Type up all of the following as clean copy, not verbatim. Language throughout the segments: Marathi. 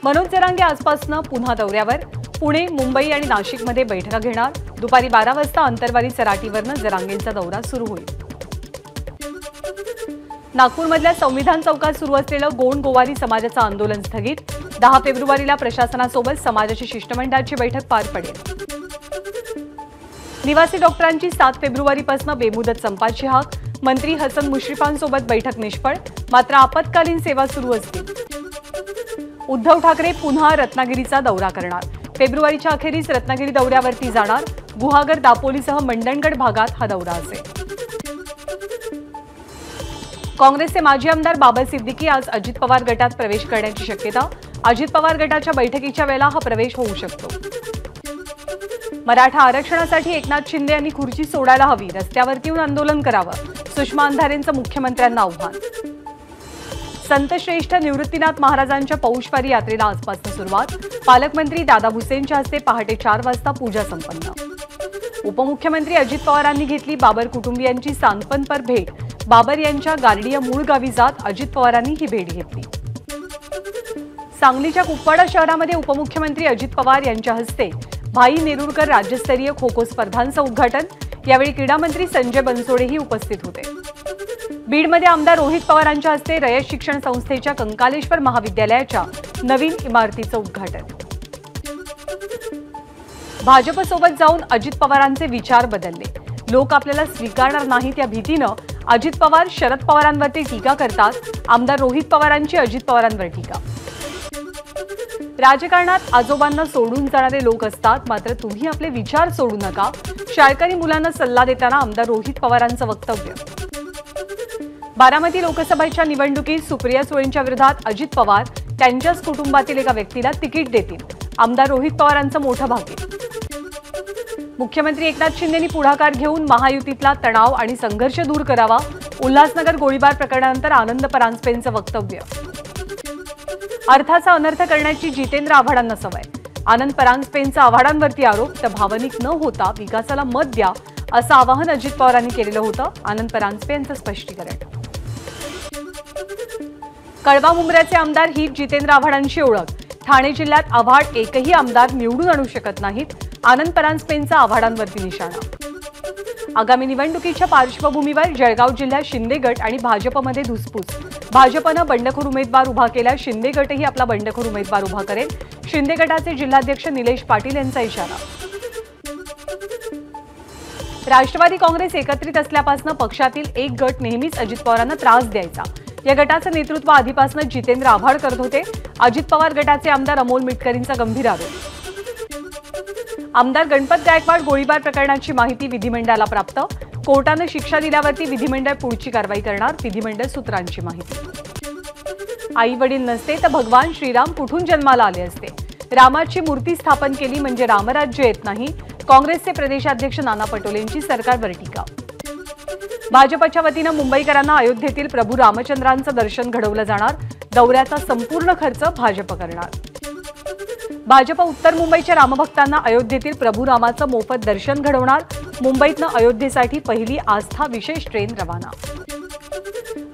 मनोज जरांगे आजपासून पुन्हा दौऱ्यावर. पुणे, मुंबई आणि नाशिकमध्ये बैठका घेणार. दुपारी 12 वाजता अंतरवाली सराटीवरनं जरांगेंचा दौरा सुरू होईल. नागपूरमधल्या संविधान चौकात सुरू असलेलं गोंड गोवारी समाजाचं आंदोलन स्थगित. 10 फेब्रुवारीला प्रशासनासोबत समाजाची शिष्टमंडळाची बैठक पार पडेल. निवासी डॉक्टरांची 7 फेब्रुवारीपासून बेमुदत संपाची हाक. मंत्री हसन मुश्रीफांसोबत बैठक निष्फळ. मात्र आपत्कालीन सेवा सुरू असतील. उद्धव ठाकरे पुन्हा रत्नागिरीचा दौरा करणार. फेब्रुवारीच्या अखेरीस रत्नागिरी दौऱ्यावरती जाणार. गुहागर, दापोलीसह मंडणगड भागात हा दौरा असेल. काँग्रेसचे माजी आमदार बाबर सिद्दीकी आज अजित पवार गटात प्रवेश करण्याची शक्यता. अजित पवार गटाच्या बैठकीच्या वेळेला हा प्रवेश होऊ शकतो. मराठा आरक्षणासाठी एकनाथ शिंदे यांनी खुर्ची सोडायला हवी. रस्त्यावरती येऊन आंदोलन करावं. सुषमा अंधारेंचं मुख्यमंत्र्यांना आव्हान. संतश्रेष्ठ निवृत्तीनाथ महाराजांच्या पौषवारी यात्रेला आजपासून सुरुवात. पालकमंत्री दादा भुसेंच्या हस्ते पहाटे 4 वाजता पूजा संपन्न. उपमुख्यमंत्री अजित पवारांनी घेतली बाबर कुटुंबियांची सांदपनपर भेट. बाबर यांच्या गारडीया मूळ गावी जात अजित पवारांनी ही भेट घेतली. सांगलीच्या कुपवाडा शहरामध्ये उपमुख्यमंत्री अजित पवार यांच्या हस्ते भाई नेरुरकर राज्यस्तरीय खो खो स्पर्धांचं उद्घाटन. यावेळी क्रीडा मंत्री संजय बनसोडेही उपस्थित होते. बीडमध्ये आमदार रोहित पवारांच्या हस्ते रयत शिक्षण संस्थेच्या कंकालेश्वर महाविद्यालयाच्या नवीन इमारतीचं उद्घाटन. भाजपसोबत जाऊन अजित पवारांचे विचार बदलले. लोक आपल्याला स्वीकारणार नाहीत या भीतीनं अजित पवार शरद पवारांवरती टीका करतात. आमदार रोहित पवारांची अजित पवारांवर टीका. राजकारणात आजोबांना सोडून जाणारे लोक असतात, मात्र तुम्ही आपले विचार सोडू नका. शाळकरी मुलांना सल्ला देताना आमदार रोहित पवारांचं वक्तव्य. बारामती लोकसभेच्या निवडणुकीत सुप्रिया सुळेंच्या विरोधात अजित पवार त्यांच्याच कुटुंबातील एका व्यक्तीला तिकीट देतील. आमदार रोहित पवारांचं मोठं भाग्य. मुख्यमंत्री एकनाथ शिंदेंनी पुढाकार घेऊन महायुतीतला तणाव आणि संघर्ष दूर करावा. उल्हासनगर गोळीबार प्रकरणानंतर आनंद परांजपेंचं वक्तव्य. अर्थाचा अनर्थ करण्याची जितेंद्र आव्हाडांना सवय. आनंद परांजपेंचा आव्हाडांवरती आरोप. तर भावनिक न होता विकासाला मत द्या असं आवाहन अजित पवारांनी केलेलं होतं. आनंद परांजपे यांचं स्पष्टीकरण. कळवा मुंब्र्याचे आमदार हीच जितेंद्र आव्हाडांची ओळख. ठाणे जिल्ह्यात आव्हाड एकही आमदार निवडून आणू शकत नाहीत. आनंद परांजपेंचा आव्हाडांवरती निशाणा. आगामी निवडणुकीच्या पार्श्वभूमीवर जळगाव जिल्ह्यात शिंदे गट आणि भाजपमध्ये धुसफूस. भाजपनं बंडखोर उमेदवार उभा केला. शिंदे गटही आपला बंडखोर उमेदवार उभा करेल. शिंदे गटाचे जिल्हाध्यक्ष निलेश पाटील यांचा इशारा. राष्ट्रवादी काँग्रेस एकत्रित असल्यापासून पक्षातील एक गट नेहमीच अजित पवारांना त्रास द्यायचा. या गटाचं नेतृत्व आधीपासून जितेंद्र आव्हाड करत होते. अजित पवार गटाचे आमदार अमोल मिटकरींचा गंभीर आरोप. आमदार गणपत गायकवाड गोळीबार प्रकरणाची माहिती विधिमंडळाला प्राप्त. कोर्टानं शिक्षा दिल्यावरती विधिमंडळ पुढची कारवाई करणार. विधिमंडळ सूत्रांची माहिती. आई वडील नसते तर भगवान श्रीराम कुठून जन्माला आले असते. रामाची मूर्ती स्थापन केली म्हणजे रामराज्य येत नाही. काँग्रेसचे प्रदेशाध्यक्ष नाना पटोलेंची सरकारवर टीका. भाजपच्या वतीनं मुंबईकरांना अयोध्येतील प्रभू रामचंद्रांचं दर्शन घडवलं जाणार. दौऱ्याचा संपूर्ण खर्च भाजप करणार. भाजप उत्तर मुंबईच्या रामभक्तांना अयोध्येतील प्रभू रामाचं मोफत दर्शन घडवणार. मुंबईतनं अयोध्येसाठी पहिली आस्था विशेष ट्रेन रवाना.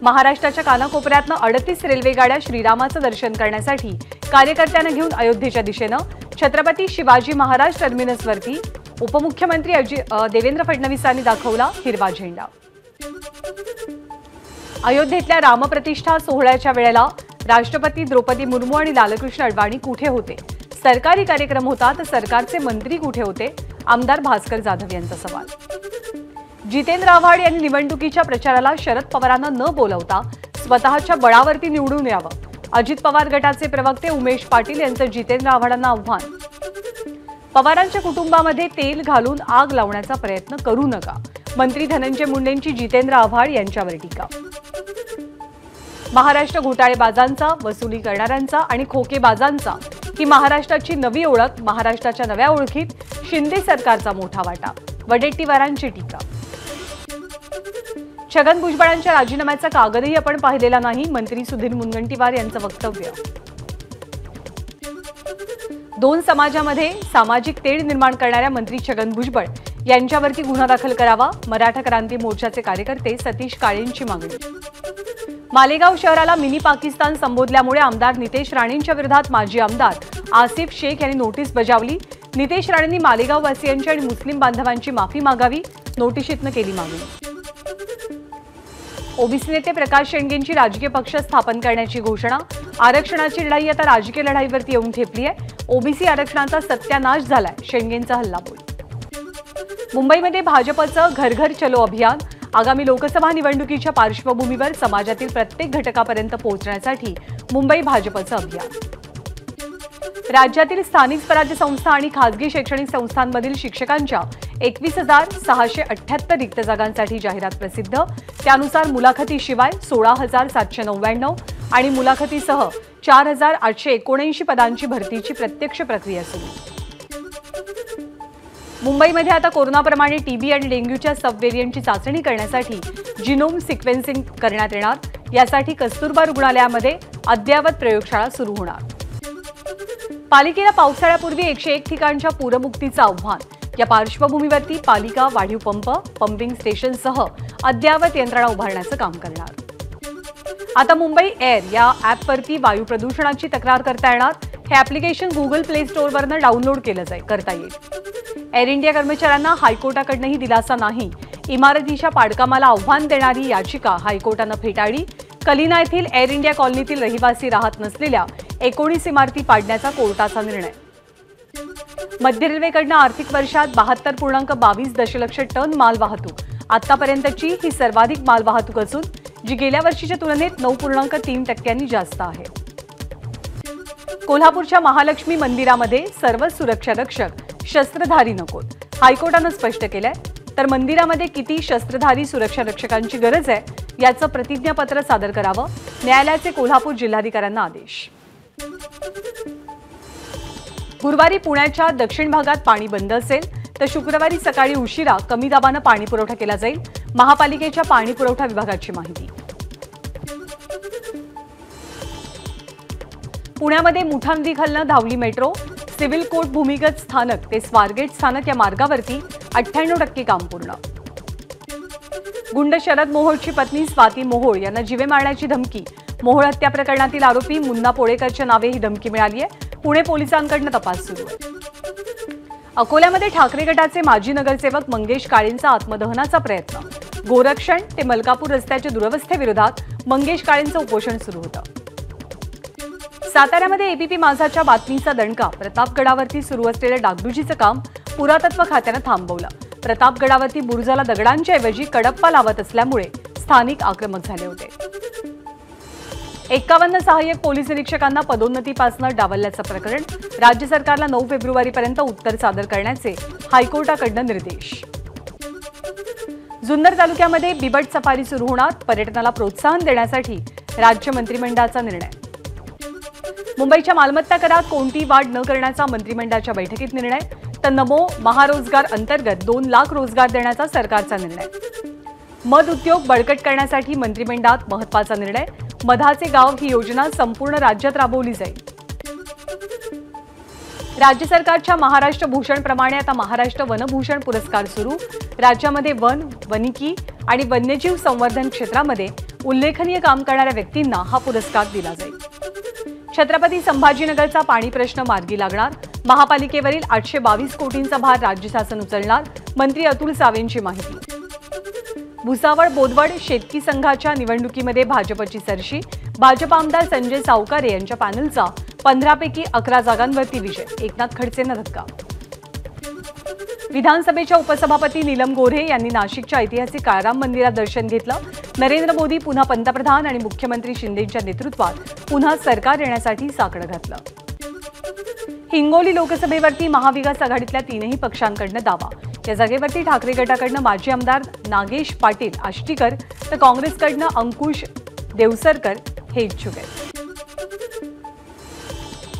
महाराष्ट्राच्या कानाकोपऱ्यातनं 38 रेल्वेगाड्या श्रीरामाचं दर्शन करण्यासाठी कार्यकर्त्यांना घेऊन अयोध्येच्या दिशेनं. छत्रपती शिवाजी महाराज टर्मिनसवरती उपमुख्यमंत्री देवेंद्र फडणवीसांनी दाखवला हिरवा झेंडा. अयोध्येतल्या रामप्रतिष्ठा सोहळ्याच्या वेळेला राष्ट्रपती द्रौपदी मुर्मू आणि लालकृष्ण अडवाणी कुठे होते. सरकारी कार्यक्रम होता तर सरकारचे मंत्री कुठे होते. आमदार भास्कर जाधव यांचा सवाल. जितेंद्र आव्हाड यांनी निवडणुकीच्या प्रचाराला शरद पवारांना न बोलवता स्वतःच्या बळावरती निवडून यावं. अजित पवार गटाचे प्रवक्ते उमेश पाटील यांचं जितेंद्र आव्हाडांना आव्हान. पवारांच्या कुटुंबामध्ये तेल घालून आग लावण्याचा प्रयत्न करू नका. मंत्री धनंजय मुंडेंची जितेंद्र आव्हाड यांच्यावर टीका. महाराष्ट्र घोटाळेबाजांचा, वसुली करणाऱ्यांचा आणि खोकेबाजांचा ही महाराष्ट्राची नवी ओळख. महाराष्ट्राच्या नव्या ओळखीत शिंदे सरकारचा मोठा वाटा. वडेट्टीवारांची टीका. छगन भुजबळांच्या राजीनाम्याचा कागदही आपण पाहिलेला नाही. मंत्री सुधीर मुनगंटीवार यांचं वक्तव्य. दोन समाजामध्ये सामाजिक तेढ निर्माण करणाऱ्या मंत्री छगन भुजबळ यांच्यावरती गुन्हा दाखल करावा, मराठा क्रांती मोर्चाचे कार्यकर्ते सतीश काळेंची मागणी. मालेगाव शहराला मिनी पाकिस्तान संबोधल्यामुळे आमदार नितेश राणेंच्या विरोधात माजी आमदार आसिफ शेख यांनी नोटीस बजावली. नितेश राणेंनी मालेगाव वासियांची आणि मुस्लिम बांधवांची माफी मागावी, नोटिशीतनं केली मागणी. ओबीसी नेते प्रकाश शेंडेंची राजकीय पक्ष स्थापन करण्याची घोषणा. आरक्षणाची लढाई आता राजकीय लढाईवरती येऊन ठेपली आहे. ओबीसी आरक्षणाचा सत्यानाश झालाय, शेंडेंचा हल्लाबोल. मुंबईमध्ये भाजपचं घर घर चलो अभियान. आगामी लोकसभा निवडणुकीच्या पार्श्वभूमीवर समाजातील प्रत्येक घटकापर्यंत पोहोचण्यासाठी मुंबई भाजपचं अभियान. राज्यातील स्थानिक स्वराज्य संस्था आणि खासगी शैक्षणिक संस्थांमधील शिक्षकांच्या 21,678 रिक्त जागांसाठी जाहिरात प्रसिद्ध. त्यानुसार मुलाखतीशिवाय 16,799 आणि मुलाखतीसह 4,879 पदांची भरतीची प्रत्यक्ष प्रक्रिया सुरू. मुंबईमध्ये आता कोरोनाप्रमाणे टीबी आणि डेंग्यूच्या सब व्हेरियंटची चाचणी करण्यासाठी जिनोम सिक्वेन्सिंग करण्यात येणार. यासाठी कस्तुरबा रुग्णालयामध्ये अद्ययावत प्रयोगशाळा सुरू होणार. पालिकेला पावसाळ्यापूर्वी 101 ठिकाणच्या पूरमुक्तीचं आव्हान. या पार्श्वभूमीवरती पालिका वाढीव पंप, पंपिंग स्टेशनसह अद्ययावत यंत्रणा उभारण्याचं काम करणार. आता मुंबई एअर या ॲपवरती वायू प्रदूषणाची तक्रार करता येणार. हे ॲप्लिकेशन गुगल प्ले स्टोअरवरनं डाउनलोड करता येईल. एअर इंडिया कर्मचाऱ्यांना हायकोर्टाकडनंही दिलासा नाही. इमारतीच्या पाडकामाला आव्हान देणारी याचिका हायकोर्टानं फेटाळली. कलिना येथील एअर इंडिया कॉलनीतील रहिवासी राहत नसलेल्या 19 इमारती पाडण्याचा कोर्टाचा निर्णय. मध्य रेल्वेकडनं आर्थिक वर्षात 72.22 दशलक्ष टन माल वाहतूक. आतापर्यंतची ही सर्वाधिक माल वाहतूक असून जी गेल्या वर्षीच्या तुलनेत 9.3% जास्त आहे. कोल्हापूरच्या महालक्ष्मी मंदिरामध्ये सर्व सुरक्षा रक्षक शस्त्रधारी नकोत. हायकोर्टानं स्पष्ट केलंय. तर मंदिरामध्ये किती शस्त्रधारी सुरक्षा रक्षकांची गरज आहे याचं प्रतिज्ञापत्र सादर करावं, न्यायालयाचे कोल्हापूर जिल्हाधिकाऱ्यांना आदेश. गुरुवारी पुण्याच्या दक्षिण भागात पाणी बंद असेल तर शुक्रवारी सकाळी उशिरा कमी दाबानं पाणी पुरवठा केला जाईल. महापालिकेच्या पाणी पुरवठा विभागाची माहिती. पुण्यामध्ये मुठा नदीखालनं धावली मेट्रो. सिव्हिल कोर्ट भूमिगत स्थानक ते स्वारगेट स्थानक या मार्गावरती 98% काम पूर्ण. गुंड शरद मोहोळची पत्नी स्वाती मोहोळ यांना जीवे मारण्याची धमकी. मोहोळ हत्या प्रकरणातील आरोपी मुन्ना पोळेकरच्या नावे ही धमकी मिळाली आहे. पुणे पोलिसांकडून तपास सुरू आहे. अकोल्यामध्ये ठाकरे गटाचे माजी नगरसेवक मंगेश काळेंचा आत्मदहनाचा प्रयत्न. गोरक्षण ते मलकापूर रस्त्याच्या दुरवस्थेविरोधात मंगेश काळेंचं उपोषण सुरू होतं. साताऱ्यामध्ये एबीपी माझाच्या बातमीचा दणका. प्रतापगडावरती सुरू असलेलं डागडुजीचं काम पुरातत्व खात्यानं थांबवलं. प्रतापगडावरती बुरुजाला दगडांच्या ऐवजी कडप्पा लावत असल्यामुळे स्थानिक आक्रमक झाले होते. 51 सहाय्यक पोलीस निरीक्षकांना पदोन्नतीपासून डावलल्याचं प्रकरण. राज्य सरकारला 9 फेब्रुवारीपर्यंत उत्तर सादर करण्याचे हायकोर्टाकडून निर्देश. जुन्नर तालुक्यामध्ये बिबट सफारी सुरू होणार. पर्यटनाला प्रोत्साहन देण्यासाठी राज्य मंत्रिमंडळाचा निर्णय. मुंबईच्या मालमत्ता करात कोणती वाढ न करण्याचा मंत्रिमंडळाच्या बैठकीत निर्णय. तर नमो महारोजगार अंतर्गत 2 लाख रोजगार देण्याचा सरकारचा निर्णय. मध उद्योग बळकट करण्यासाठी मंत्रिमंडळात महत्त्वाचा निर्णय. मधाचे गाव ही योजना संपूर्ण राज्यात राबवली जाईल. राज्य सरकारच्या महाराष्ट्र भूषण प्रमाणे आता महाराष्ट्र वनभूषण पुरस्कार सुरू. राज्यामध्ये वन, वनिकी आणि वन्यजीव संवर्धन क्षेत्रामध्ये उल्लेखनीय काम करणाऱ्या व्यक्तींना हा पुरस्कार दिला जाईल. छत्रपती संभाजीनगरचा पाणी प्रश्न मार्गी लागणार. महापालिकेवरील 822 कोटींचा भार राज्य शासन उचलणार. मंत्री अतुल सावेंची माहिती. भुसावळ बोदवड शेतकी संघाच्या निवडणुकीमध्ये भाजपची सरशी. भाजप आमदार संजय सावकारे यांच्या पॅनलचा 15 पैकी 11 जागांवरती विजय. एकनाथ खडसेंना धक्का. विधानसभेच्या उपसभापती नीलम गोऱ्हे यांनी नाशिकच्या ऐतिहासिक काळाराम मंदिरात दर्शन घेतलं. नरेंद्र मोदी पुन्हा पंतप्रधान आणि मुख्यमंत्री शिंदेंच्या नेतृत्वात पुन्हा सरकार येण्यासाठी साकडं घातलं. हिंगोली लोकसभेवरती महाविकास आघाडीतल्या 3ही पक्षांकडनं दावा. या जागेवरती ठाकरे गटाकडनं माजी आमदार नागेश पाटील आष्टीकर तर काँग्रेसकडनं अंकुश देवसरकर हे इच्छुक आहेत.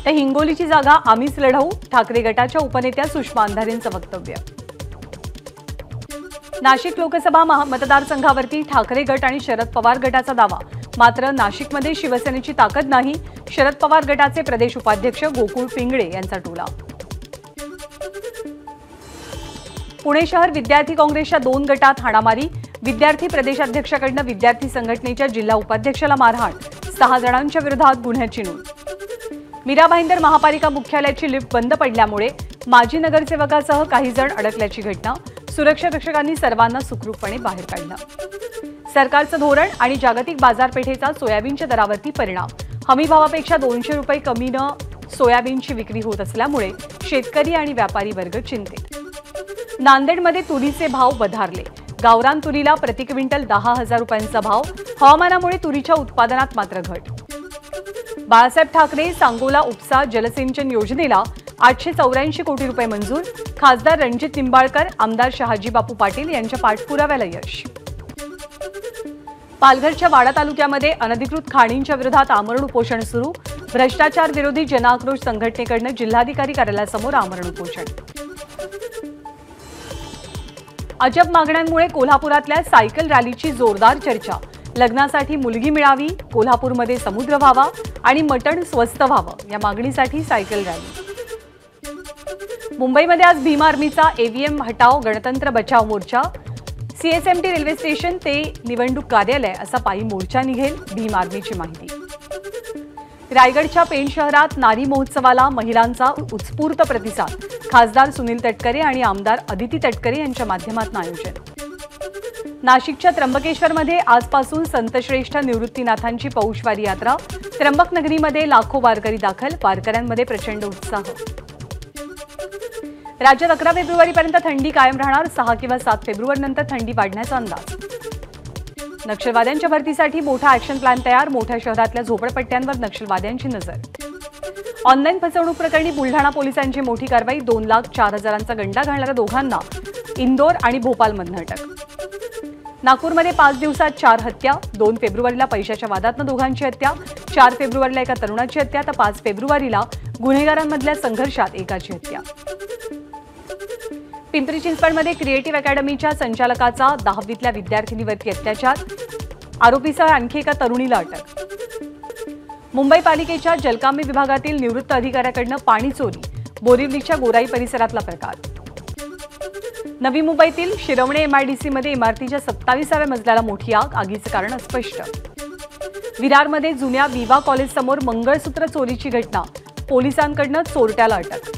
तर हिंगोलीची जागा आम्हीच लढवू, ठाकरे गटाच्या उपनेत्या सुषमा अंधारेंचं वक्तव्य. नाशिक लोकसभा मतदारसंघावरती ठाकरे गट आणि शरद पवार गटाचा दावा. मात्र नाशिकमध्ये शिवसेनेची ताकद नाही, शरद पवार गटाचे प्रदेश उपाध्यक्ष गोकुळ पिंगळे यांचा टोला. पुणे शहर विद्यार्थी काँग्रेसच्या 2 गटात हाणामारी, विद्यार्थी प्रदेशाध्यक्षाकडून विद्यार्थी संघटनेच्या जिल्हा उपाध्यक्षाला मारहाण, 6 जणांच्या विरोधात गुन्ह्याची नोंद। मीरा भाईंदर महापालिका मुख्यालयाची लिफ्ट बंद पडल्यामुळे माजी नगरसेवकासह काही जण अडकल्याची घटना, सुरक्षा रक्षकांनी सर्वांना सुखरूपपणे बाहेर काढलं। सरकारचं धोरण आणि जागतिक बाजारपेठेचा सोयाबीनच्या दरावरती परिणाम, हमीभावापेक्षा 200 रुपये कमीनं सोयाबीनची विक्री होत असल्यामुळे शेतकरी आणि व्यापारी वर्ग चिंतेत। नांदेडमध्ये तुरीचे भाव वधारले, गावरान तुरीला प्रति क्विंटल 10,000 रुपयांचा भाव, हवामानामुळे तुरीच्या उत्पादनात मात्र घट। बाळासाहेब ठाकरे सांगोला उपसा जलसिंचन योजनेला 884 कोटी रुपये मंजूर, खासदार रणजित निंबाळकर, आमदार शहाजी बापू पाटील यांच्या पाठपुराव्याला यश। पालघरच्या वाडा तालुक्यामध्ये अनधिकृत खाणींच्या विरोधात आमरण उपोषण सुरू, भ्रष्टाचार विरोधी जनआक्रोश संघटनेकडून जिल्हाधिकारी कार्यालयासमोर आमरण उपोषण। अजब मागण्यांमुळे कोल्हापुरातल्या सायकल रॅलीची जोरदार चर्चा, लग्नासाठी मुलगी मिळावी, कोल्हापूरमध्ये समुद्र व्हावा आणि मटण स्वस्त व्हावं या मागणीसाठी सायकल रॅली। मुंबईमध्ये आज भीम आर्मीचा ईव्हीएम हटाव गणतंत्र बचाव मोर्चा, सीएसएमटी रेल्वे स्टेशन ते निवडणूक कार्यालय असा पायी मोर्चा निघेल, भीम आर्मीची माहिती। रायगडच्या पेण शहरात नारी महोत्सवाला महिलांचा उत्स्फूर्त प्रतिसाद, खासदार सुनील तटकरे आणि आमदार अदिती तटकरे यांच्या माध्यमातून आयोजन। नाशिकच्या त्र्यंबकेश्वरमध्ये आजपासून संतश्रेष्ठ निवृत्तीनाथांची पौषवारी यात्रा, त्र्यंबकनगरीमध्ये लाखो वारकरी दाखल, वारकऱ्यांमध्ये प्रचंड उत्साह। राज्यात 11 फेब्रुवारीपर्यंत थंडी कायम राहणार, 6 किंवा 7 फेब्रुवारीनंतर थंडी वाढण्याचा अंदाज। नक्षलवाद्यांच्या भरतीसाठी मोठा ॲक्शन प्लॅन तयार, मोठ्या शहरातल्या झोपडपट्ट्यांवर नक्षलवाद्यांची नजर। ऑनलाईन फसवणूक प्रकरणी बुलढाणा पोलिसांची मोठी कारवाई, 2,04,000चा गंडा घालणाऱ्या दोघांना इंदोर आणि भोपाळमधून अटक। नागपूरमध्ये 5 दिवसात 4 हत्या, 2 फेब्रुवारीला पैशाच्या वादातनं दोघांची हत्या, 4 फेब्रुवारीला एका तरुणाची हत्या तर 5 फेब्रुवारीला गुन्हेगारांमधल्या संघर्षात एकाची हत्या। पिंपरी चिंचवडमध्ये क्रिएटिव्ह अकॅडमीच्या संचालकाचा 10वीतल्या विद्यार्थिनीवरती अत्याचार, आरोपीसह आणखी एका तरुणीला अटक। मुंबई पालिकेच्या जलकामी विभागातील निवृत्त अधिकाऱ्याकडून पाणी चोरी, बोरिवलीच्या गोराई परिसरातला प्रकार। नवी मुंबईतील शिरवणे एमआयडीसीमध्ये इमारतीच्या 27व्या मजल्याला मोठी आग, आगीचं कारण अस्पष्ट। विरारमध्ये जुन्या विवा कॉलेजसमोर मंगळसूत्र चोरीची घटना, पोलिसांकडून चोरट्याला अटक।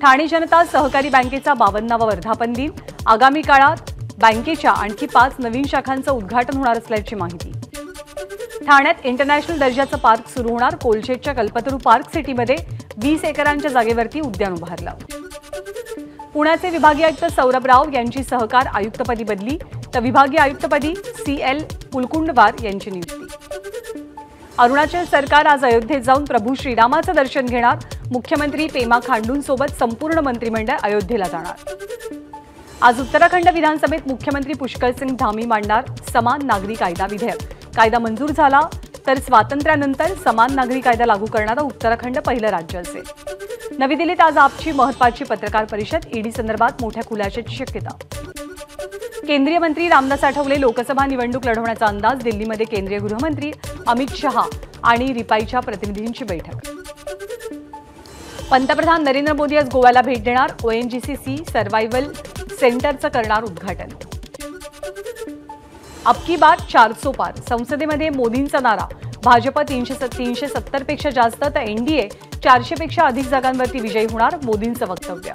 ठाणे जनता सहकारी बँकेचा 52वा वर्धापन दिन, आगामी काळात बँकेच्या आणखी 5 नवीन शाखांचं उद्घाटन होणार असल्याची माहिती। ठाण्यात इंटरनॅशनल दर्जाचं पार्क सुरू होणार, कोलशेतच्या कल्पतरू पार्क सिटीमध्ये 20 एकरांच्या जागेवरती उद्यान उभारलं। पुण्याचे विभागीय आयुक्त सौरभ राव यांची सहकार आयुक्तपदी बदली, तर विभागीय आयुक्तपदी CL कुलकुंडवार यांची नियुक्ती। अरुणाचल सरकार आज अयोध्येत जाऊन प्रभू श्रीरामाचं दर्शन घेणार, मुख्यमंत्री पेमा खांडूंसोबत संपूर्ण मंत्रिमंडळ अयोध्येला जाणार। आज उत्तराखंड विधानसभेत मुख्यमंत्री पुष्कर सिंग धामी मांडणार समान नागरी कायदा विधेयक, कायदा मंजूर झाला तर स्वातंत्र्यानंतर समान नागरी कायदा लागू करणारं उत्तराखंड पहिलं राज्य असेल। नवी दिल्लीत आज आपची महत्त्वाची पत्रकार परिषद, ईडी संदर्भात मोठ्या खुलाशाची शक्यता। केंद्रीय मंत्री रामदास आठवले लोकसभा निवडणूक लढवण्याचा अंदाज, दिल्लीमध्ये केंद्रीय गृहमंत्री अमित शहा आणि रिपाईच्या प्रतिनिधींची बैठक। पंतप्रधान नरेंद्र मोदी आज गोव्याला भेट देणार, ONGC सर्व्हायव्हल सेंटरचं करणार उद्घाटन। अब की बार 400 पार, संसदेमध्ये मोदींचा नारा, भाजप 370 पेक्षा जास्त तर NDA 400 पेक्षा अधिक जागांवरती विजयी होणार, मोदींचं वक्तव्य।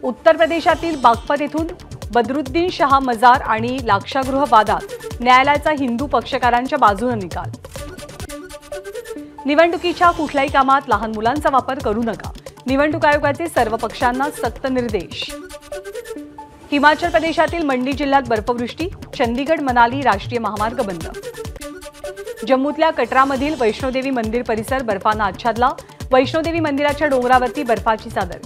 उत्तर प्रदेशातील बागपत येथून बदरुद्दीन शाह मजार आणि लाक्षागृह वादात न्यायालयाचा हिंदू पक्षकारांच्या बाजूने निकाल। निवडणुकीच्या कुठल्याही कामात लहान मुलांचा वापर करू नका, निवडणूक आयोगाचे सर्व पक्षांना सक्त निर्देश। हिमाचल प्रदेशातील मंडी जिल्ह्यात बर्फवृष्टी, चंदीगड मनाली राष्ट्रीय महामार्ग बंद। जम्मूतल्या कटरामधील वैष्णोदेवी मंदिर परिसर बर्फानं आच्छादला, वैष्णोदेवी मंदिराच्या डोंगरावरती बर्फाची चादर।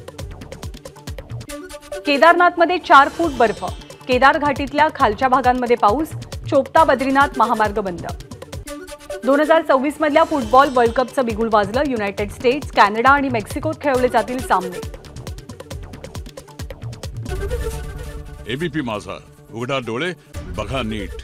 केदारनाथमध्ये 4 फूट बर्फ, केदार घाटीतल्या खालच्या भागांमध्ये पाऊस, चोपता बद्रीनाथ महामार्ग बंद। 2024 मधल्या फुटबॉल वर्ल्ड कपचं बिगुल वाजलं, युनायटेड स्टेट्स, कॅनडा आणि मेक्सिकोत खेळवले जातील सामने। एबीपी माझा, उघडा डोळे बघा नीट।